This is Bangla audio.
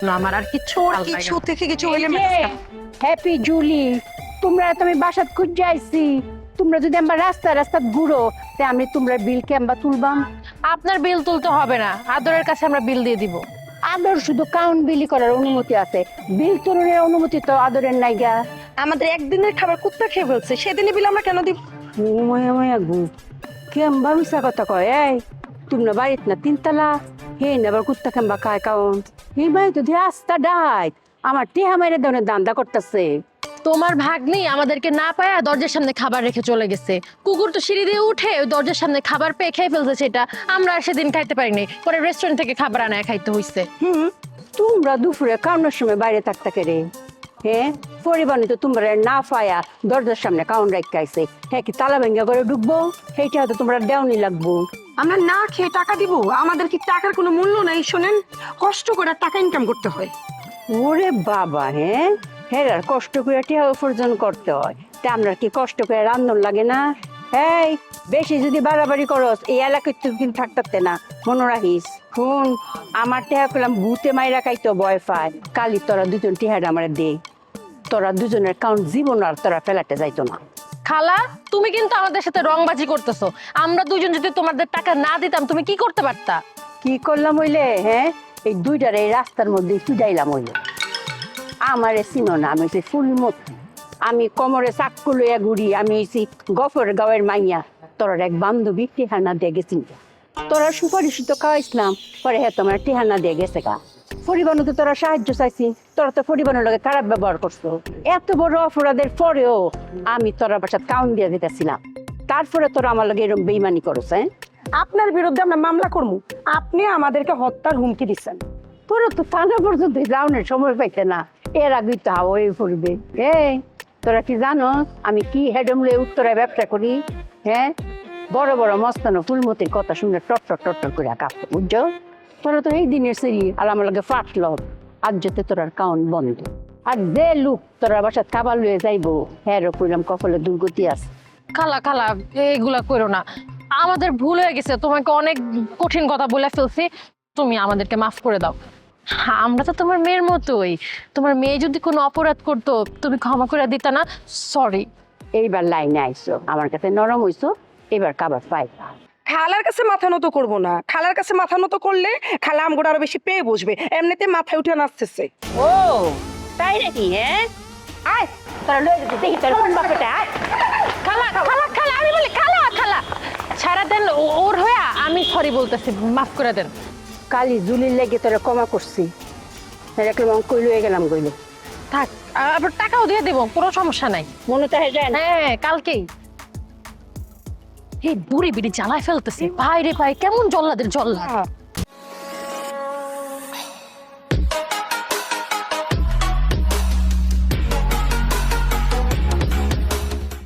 না, আমার আর কিচ্ছু ওর ভাল লাগে কিছু না। থেকে কিছু হইলে হ্যাপি জুলি, তোমরা তুমি বাসাত খুঁজ যাইছি। তোমরা যদি আমরা রাস্তা রাস্তা ঘুরো তে আমি তোমরা বিল কেমবা তুলবাম। আপনার বিল তুলতে হবে না, আদরের কাছে আমরা বিল দিয়ে দিব। আদর শুধু কাউন্ট বিলি করার অনুমতি আছে, বিল তোলনের অনুমতি তো আদরের নাই গা। আমাদের একদিনের খাবার কুত্তা খেয়ে ফেলছে, সেদিনই বিল আমরা কেন দিব? মায়া মায়া গু কেমবা মিশা কথা কয়। এই তোমরা বাড়িত না তিনতলা, হে আবার কুত্তা কেমবা খায় কাউন্ট। এই বাড়ি তো রাস্তা ডাই আমার টেহা মাইরে দেওয়ার দান্দা করতেছে। তোমার ভাগ্নি আমাদেরকে না পায়া দরজার সামনে খাবার রেখে চলে গেছে। কুকুর তো সিঁড়ি দিয়ে উঠে ওই দরজার সামনে খাবার পেয়ে খেয়ে ফেলছে, সেটা আমরা আর সেদিন খাইতে পারিনি, পরে রেস্টুরেন্ট থেকে খাবার আনায় খাইতে হইছে। তোমরা দুপুরে কাউন্টের সময় বাইরে থাকতে কে রে? হ্যাঁ, পরিবার তো তোমরা না পায়া দরজার সামনে কাউন্ট রাখাইছে। হ্যাঁ, কি তালা ভেঙ্গা করে ঢুকবো? সেইটা হয়তো তোমরা দেওয়ানি লাগবো। আমরা না খেয়ে টাকা দিব? আমাদের কি টাকার কোনো মূল্য নাই? শোনেন, কষ্ট করে টাকা ইনকাম করতে হয়। ওরে বাবা, হ্যাঁ হ্যাঁ, আর কষ্ট করে টিয়া উপার্জন করতে হয়। তা আমরা কি কষ্ট করে রান্ধন লাগে না? এই বেশি যদি বাড়াবাড়ি করস এই এলাকায় তুই কিন্তু থাকতে না, মনে রাখিস। শুন, আমার টেহা পেলাম ভূতে মাইরা খাইতো ভয় পায়। কালি তোরা দুজন টেহাটা আমার দে, তোরা দুজনের কাউন্ট জীবন আর তোরা ফেলাতে যাইতো না। খালা, তুমি কিন্তু আমাদের সাথে রংবাজি করতেছো। আমরা দুজন যদি তোমাদের টাকা না দিতাম তুমি কি করতে পারতা? কি করলাম হইলে? হ্যাঁ, এই দুইটার এই রাস্তার মধ্যে চুটাইলাম হইলে। আমারে চিনো না, আমি হচ্ছে ফুলমতি। আমি কোমরে চাক্কু লইয়া ঘুরি, আমি হইছি গফর গাঁয়ের মাইয়া। তোর এক বান্ধবী টেহানা দিয়ে গেছি, তোরা সুপারিশ তো খাওয়াইছিলাম, পরে হ্যাঁ তোমার টেহানা দিয়ে গেছে গা। পরিবহনে তো তোরা সাহায্য চাইছি, তোরা তো পরিবহনের লগে খারাপ ব্যবহার করছো। এত বড় অপরাধের পরেও আমি তোরা বাসাত কাউন্ট দিয়ে দিতেছিলাম, তারপরে তোরা আমার লগে এরকম বেইমানি করছ। হ্যাঁ, আপনার বিরুদ্ধে আমরা মামলা করবো। আপনি আমাদেরকে হত্যার হুমকি দিচ্ছেন। তোরা তো থানা পর্যন্ত যাওনের সময় পাইতে না, এর আগেই তো হাওয়াই পড়বে। এই তোরা কি জানো আমি কি হেডমলে উত্তরায় ব্যবসা করি? হ্যাঁ, বড় বড় মস্তানো ফুলমতির কথা শুনে টট্টর টট্টর করে কাঁপতে, বুঝছো? তোরা তো এই দিনের সেরি আর আমার লগে ফাটল। আজ যেতে তোর কাউন্ট বন্ধ। আর যে লোক তোরা বাসাত খাবার লয়ে যাইবো, হ্যাঁ কইলাম কপালে দুর্গতি আছে। খালা খালা, এইগুলা করো না, আমাদের ভুল হয়ে গেছে, তোমাকে অনেক কঠিন কথা বলে ফেলছি, তুমি আমাদেরকে মাফ করে দাও। আমরা তো তোমার মেয়ের মতোই, তোমার মেয়ে যদি কোনো অপরাধ করতো তুমি ক্ষমা করে দিতা না? সরি। এইবার লাইনে আইসো, আমার কাছে নরম হইছো, এবার খাবার পাইবা। খালার কাছে মাথা নত করবো না। খালার কাছে মাথা নত করলে খালা আমগুলো আরো বেশি পেয়ে বসবে। এমনিতে মাথায় উঠে নাচতেছে। ও তাই নাকি? হ্যাঁ, আয় তোরা লয়ে যেতে দেখি তোর কোন বাপটা। আয় খালা খালা খালা, আমি বলি খালা খালা, ছাড়া দেন ওর হয়ে, আমি সরি বলতেছি, মাফ করে দেন। কালি জুলির লেগে তোরা ক্ষমা করছি, দেখলাম আমি কই লয়ে গেলাম গইলে। থাক, আবার টাকাও দিয়ে দেবো, কোনো সমস্যা নাই। মনে তো হয়ে যায় না? হ্যাঁ, কালকেই। এই বুড়ি বিড়ি জ্বালায় ফেলতেছে, ভাই রে ভাই, কেমন জল্লাদের জল্লাদ।